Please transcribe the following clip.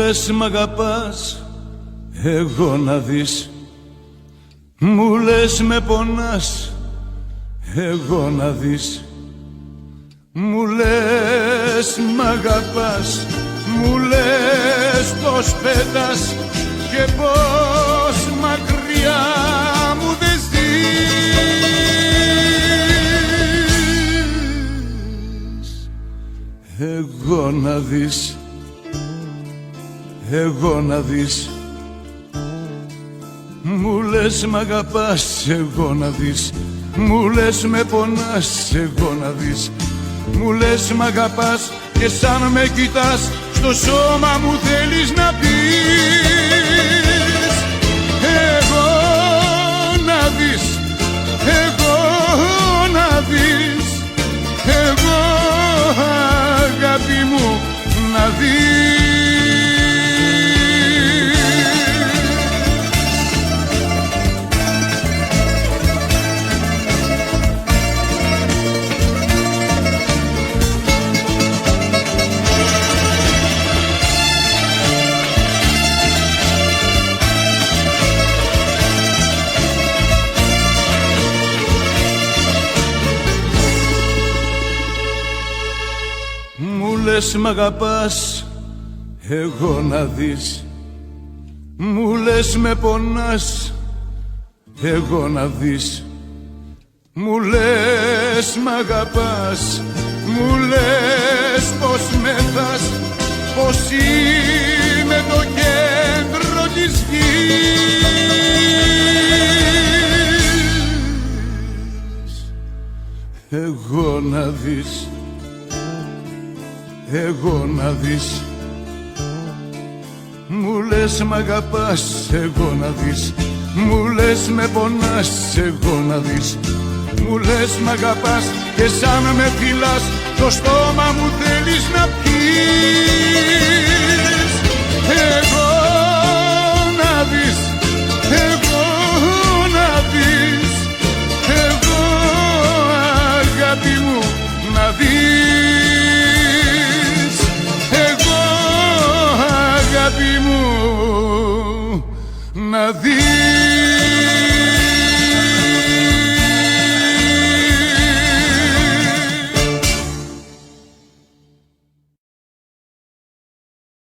λες μ' αγαπάς, εγώ να δεις. Μου λες με πονάς, εγώ να δεις. Μου λες μ' αγαπάς, μου λες πως πέτας και πως μακριά μου δεν ζεις. Εγώ να δεις, εγώ να δεις. Μου λες μ' αγαπάς, εγώ να δεις. Μου λες με πονάς, εγώ να δεις. Μου λες μ' αγαπάς και σαν με κοιτάς στο σώμα μου θέλεις να πεις. Εγώ να δεις, εγώ να δεις. Εγώ αγάπη μου να δεις. Μου λες μ' αγαπάς, εγώ να δεις. Μου λες με πονάς, εγώ να δεις. Μου λες μ' αγαπάς, μου λες πως μεθάς, πως είμαι το κέντρο της γης. Εγώ να δεις, εγώ να δεις. Μου λες μ' αγαπάς, εγώ να δεις. Μου λες με πονάς, εγώ να δεις. Μου λες μ' αγαπάς και σαν με φυλάς το στόμα μου θέλεις να πεις. Εγώ να δεις,